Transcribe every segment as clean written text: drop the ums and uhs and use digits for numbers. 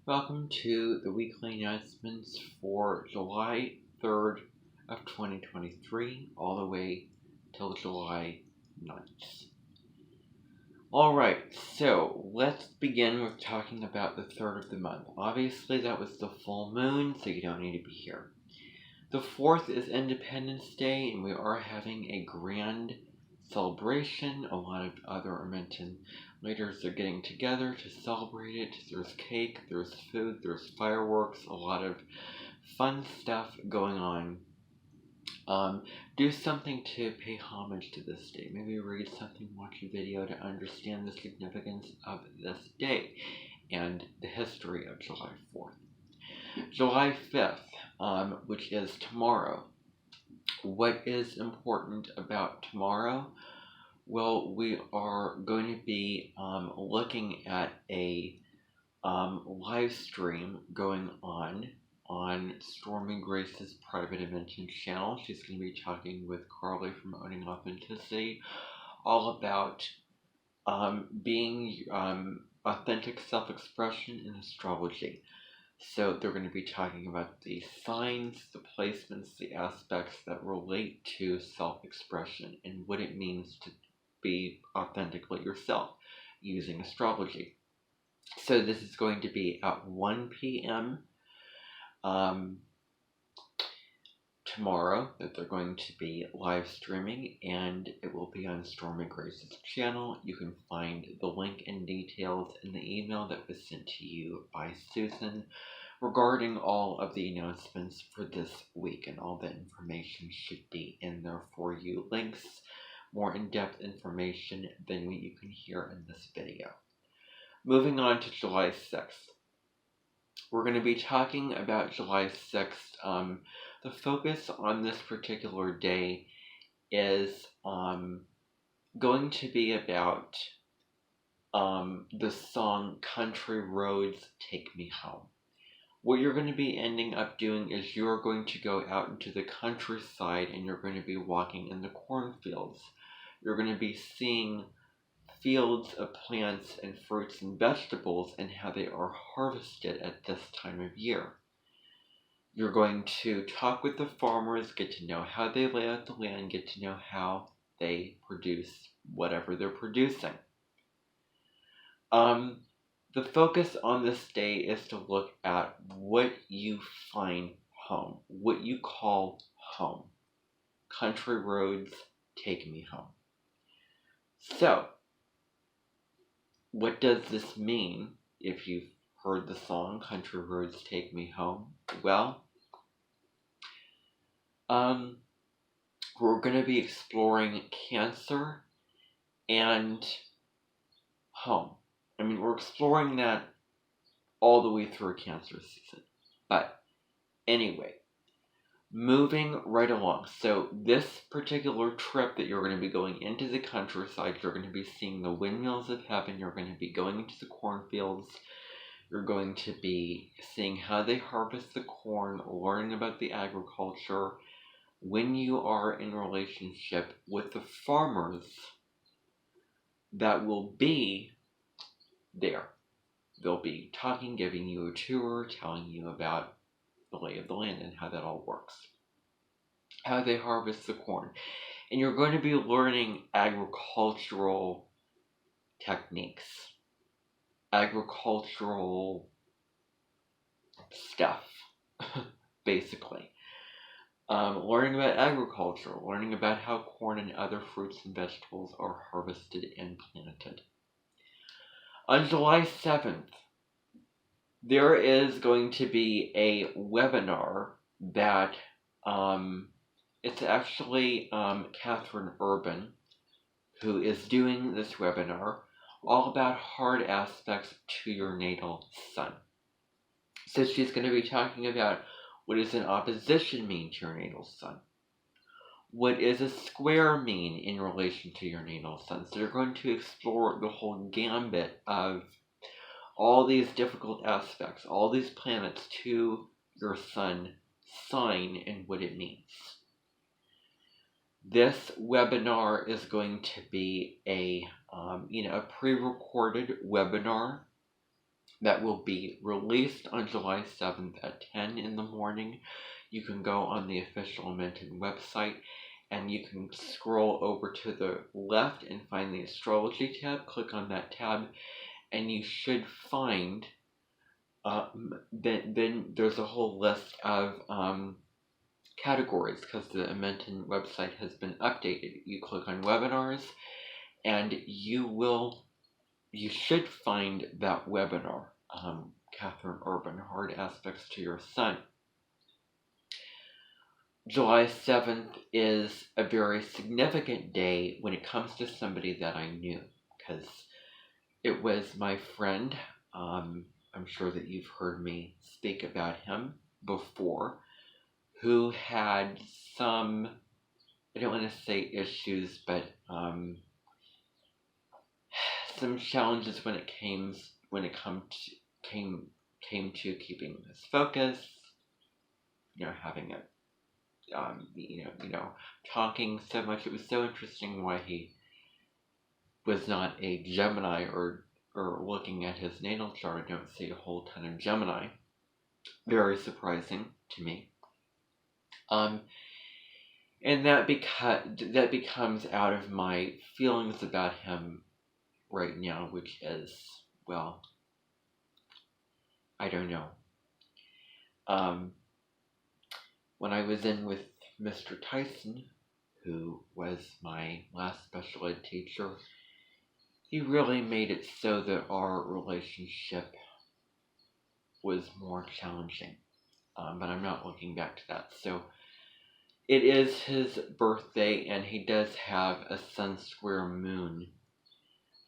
Welcome to the weekly announcements for July 3rd of 2023 all the way till July 9th. Alright, so let's begin with talking about the 3rd of the month. Obviously that was the full moon, so you don't need to be here. The 4th is Independence Day, and we are having a grand celebration. A lot of other Armenton leaders are getting together to celebrate it. There's cake, there's food, there's fireworks, a lot of fun stuff going on. Do something to pay homage to this day. Maybe read something, watch a video to understand the significance of this day and the history of July 4th. July 5th, which is tomorrow. What is important about tomorrow? Well, we are going to be looking at a live stream going on Stormy Grace's Private Dimension channel. She's going to be talking with Carly from Owning Authenticity all about being authentic self-expression in astrology. So they're going to be talking about the signs, the placements, the aspects that relate to self-expression and what it means to be authentically yourself using astrology. So this is going to be at 1 p.m. Tomorrow that they're going to be live streaming, and it will be on Stormy Grace's channel. You can find the link and details in the email that was sent to you by Susan regarding all of the announcements for this week, and all the information should be in there for you. Links, more in-depth information than what you can hear in this video. Moving on to July 6th. We're going to be talking about July 6th. The focus on this particular day is going to be about the song Country Roads Take Me Home. What you're going to be ending up doing is you're going to go out into the countryside and you're going to be walking in the cornfields. You're going to be seeing fields of plants and fruits and vegetables and how they are harvested at this time of year. You're going to talk with the farmers, get to know how they lay out the land, get to know how they produce whatever they're producing. The focus on this day is to look at what you find home, what you call home. Country roads take me home. So, what does this mean if you've heard the song Country Roads Take Me Home? Well, we're going to be exploring Cancer and home. I mean, we're exploring that all the way through Cancer season. But anyway, moving right along. So this particular trip that you're going to be going into the countryside, you're going to be seeing the windmills of heaven, you're going to be going into the cornfields, you're going to be seeing how they harvest the corn, learning about the agriculture. When you are in relationship with the farmers that will be there, they'll be talking, giving you a tour, telling you about the lay of the land and how that all works, how they harvest the corn. And you're going to be learning agricultural techniques, agricultural stuff, basically. Learning about agriculture, learning about how corn and other fruits and vegetables are harvested and planted. On July 7th, there is going to be a webinar that it's actually Catherine Urban who is doing this webinar, all about hard aspects to your natal sun. So she's going to be talking about what does an opposition mean to your natal sun? What does a square mean in relation to your natal sun? So they're going to explore the whole gambit of all these difficult aspects, all these planets to your sun sign and what it means. This webinar is going to be a pre-recorded webinar that will be released on July 7th at 10 in the morning. You can go on the official Amenton website and you can scroll over to the left and find the astrology tab. Click on that tab and you should find then there's a whole list of categories because the Amenton website has been updated. You click on webinars and you should find that webinar, Catherine Urban, Hard Aspects to Your Sun. July 7th is a very significant day when it comes to somebody that I knew, because it was my friend. I'm sure that you've heard me speak about him before, who had some, I don't want to say issues, but some challenges when it came to keeping his focus, having a talking so much. It was so interesting why he was not a Gemini, or looking at his natal chart, I don't see a whole ton of Gemini. Very surprising to me. And that becomes out of my feelings about him right now, which is, well, I don't know. When I was in with Mr. Tyson, who was my last special ed teacher, he really made it so that our relationship was more challenging. But I'm not looking back to that. So it is his birthday, and he does have a Sun square moon.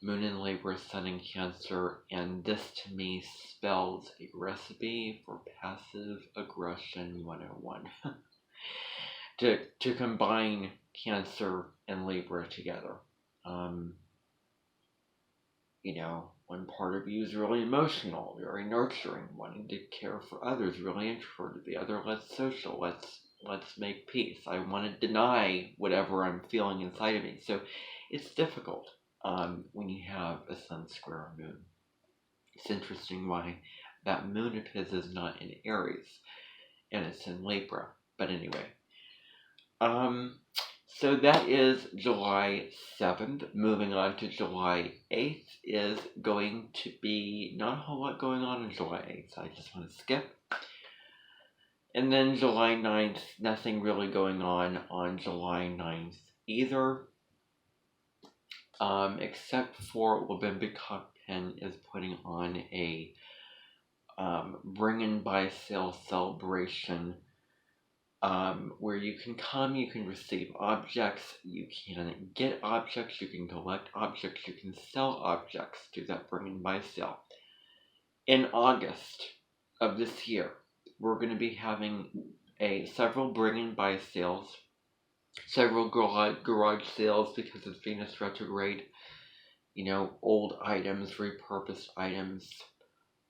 Moon in Libra, Sun in Cancer, and this to me spells a recipe for passive aggression 101. to combine Cancer and Libra together. One part of you is really emotional, very nurturing, wanting to care for others, really introverted. The other less social, let's make peace. I want to deny whatever I'm feeling inside of me. So it's difficult when you have a Sun square moon. It's interesting why that moon of his is not in Aries and it's in Libra. But anyway, so that is July 7th. Moving on to July 8th is going to be not a whole lot going on July 8th. So I just want to skip. And then July 9th, nothing really going on July 9th either. Except for Wabembe Cockpen is putting on a bring in buy sale celebration, where you can come, you can receive objects, you can get objects, you can collect objects, you can sell objects to that bring in buy sale. In August of this year, we're going to be having several bring in buy sales, several garage sales because it's Venus retrograde. Old items, repurposed items,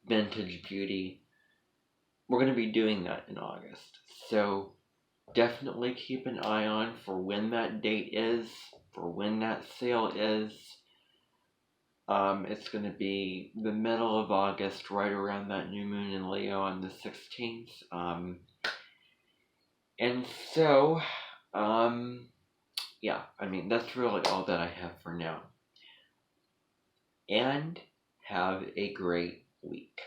vintage beauty. We're going to be doing that in August. So definitely keep an eye on for when that date is, for when that sale is. It's going to be the middle of August, right around that new moon in Leo on the 16th. And so, that's really all that I have for now. And have a great week.